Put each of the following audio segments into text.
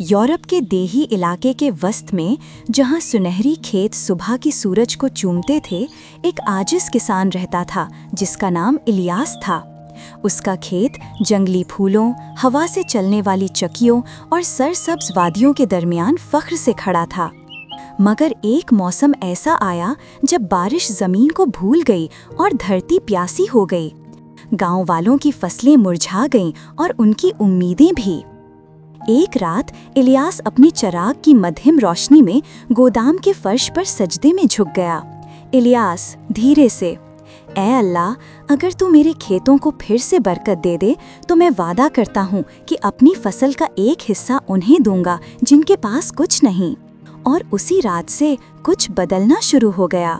Europe के देही इलाके के वस्त में, जहां सुनहरी खेत सुबह की सूरज को चूमते थे, एक आजिज किसान रहता था जिसका नाम इलियास था। उसका खेत जंगली फूलों, हवा से चलने वाली चक्कियों और सरसब्ज वादियों के दरमियान फख्र से खड़ा था। मगर एक मौसम ऐसा आया जब बारिश जमीन को भूल गई और धरती प्यासी हो गई। गांव वालों की फसलें मुरझा गईं और उनकी उम्मीदें भी। एक रात इलियास अपनी चराग की मध्यम रोशनी में गोदाम के फर्श पर सजदे में झुक गया। इलियास धीरे से, ऐ अल्लाह, अगर तू मेरे खेतों को फिर से बरकत दे दे तो मैं वादा करता हूँ कि अपनी फसल का एक हिस्सा उन्हें दूंगा जिनके पास कुछ नहीं। और उसी रात से कुछ बदलना शुरू हो गया।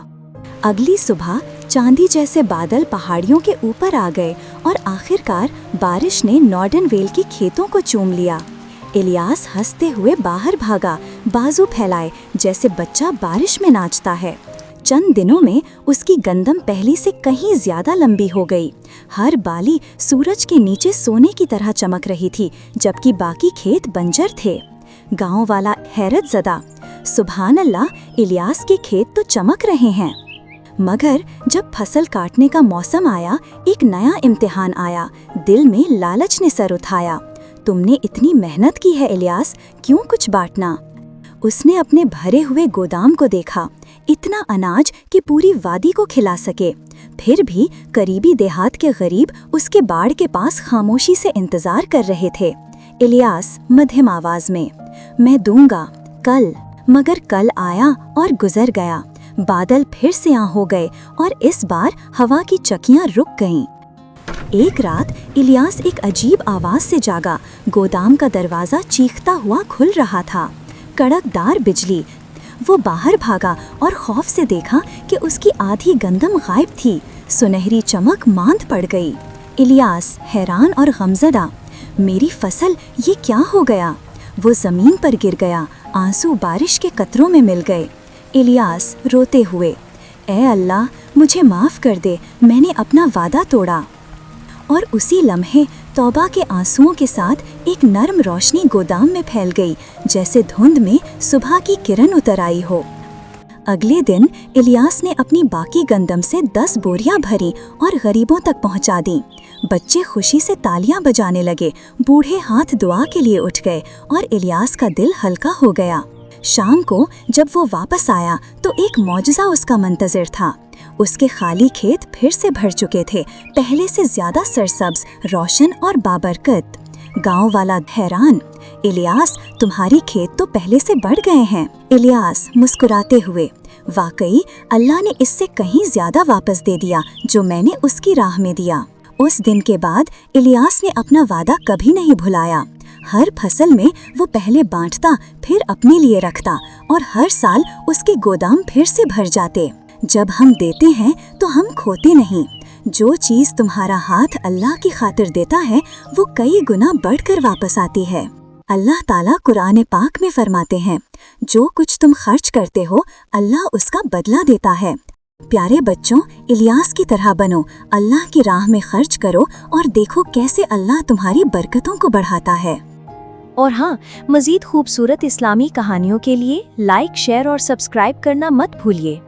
अगली सुबह चांदी जैसे बादल पहाड़ियों के ऊपर आ गए और आखिरकार बारिश ने नॉर्डन वेल के खेतों को चूम लिया। इलियास हंसते हुए बाहर भागा, बाजू फैलाए जैसे बच्चा बारिश में नाचता है। चंद दिनों में उसकी गंदम पहले से कहीं ज्यादा लंबी हो गई। हर बाली सूरज के नीचे सोने की तरह चमक रही थी, जबकि बाकी खेत बंजर थे। गांव वाला हैरत ज़दा, सुभान अल्लाह, इलियास के खेत तो चमक रहे हैं। मगर जब फसल काटने का मौसम आया, एक नया इम्तिहान आया। दिल में लालच ने सर उठाया। तुमने इतनी मेहनत की है इलियास, क्यों कुछ बांटना? उसने अपने भरे हुए गोदाम को देखा, इतना अनाज कि पूरी वादी को खिला सके। फिर भी करीबी देहात के गरीब उसके बाड़ के पास खामोशी से इंतजार कर रहे थे। इलियास मध्यम आवाज में, मैं दूंगा कल। मगर कल आया और गुजर गया। बादल फिर से आ हो गए और इस बार हवा की चक्कियां रुक गईं। एक रात इलियास एक अजीब आवाज से जागा। गोदाम का दरवाजा चीखता हुआ खुल रहा था। कड़कदार बिजली। वो बाहर भागा और खौफ से देखा कि उसकी आधी गंदम गायब थी। सुनहरी चमक मांद पड़ गई। इलियास हैरान और गमज़दा, मेरी फसल, ये क्या हो गया? वो जमीन पर गिर गया। आंसू बारिश के कतरों में मिल गए। इलियास रोते हुए, ऐ अल्लाह, मुझे माफ़ कर दे, मैंने अपना वादा तोड़ा। और उसी लम्हे तौबा के आंसुओं के साथ एक नर्म रोशनी गोदाम में फैल गई, जैसे धुंध में सुबह की किरण उतर आई हो। अगले दिन इलियास ने अपनी बाकी गंदम से 10 बोरियां भरी और गरीबों तक पहुंचा दी। बच्चे खुशी से तालियां बजाने लगे, बूढ़े हाथ दुआ के लिए उठ गए और इलियास का दिल हल्का हो गया। शाम को जब वो वापस आया तो एक मौजज़ा उसका मंतज़र था। उसके खाली खेत फिर से भर चुके थे, पहले से ज्यादा सरसब्ज, रोशन और बाबरकत। गांव वाला हैरान, इलियास, तुम्हारी खेत तो पहले से बढ़ गए हैं। इलियास मुस्कुराते हुए, वाकई अल्लाह ने इससे कहीं ज्यादा वापस दे दिया जो मैंने उसकी राह में दिया। उस दिन के बाद इलियास ने अपना वादा कभी नहीं भुलाया। हर फसल में वो पहले बांटता, फिर अपने लिए रखता और हर साल उसके गोदाम फिर से भर जाते। जब हम देते हैं तो हम खोते नहीं। जो चीज़ तुम्हारा हाथ अल्लाह की खातिर देता है वो कई गुना बढ़कर वापस आती है। अल्लाह ताला कुरान पाक में फरमाते हैं, जो कुछ तुम खर्च करते हो अल्लाह उसका बदला देता है। प्यारे बच्चों, इलियास की तरह बनो, अल्लाह की राह में खर्च करो और देखो कैसे अल्लाह तुम्हारी बरकतों को बढ़ाता है। और हाँ, मज़ीद खूबसूरत इस्लामी कहानियों के लिए लाइक, शेयर और सब्सक्राइब करना मत भूलिए।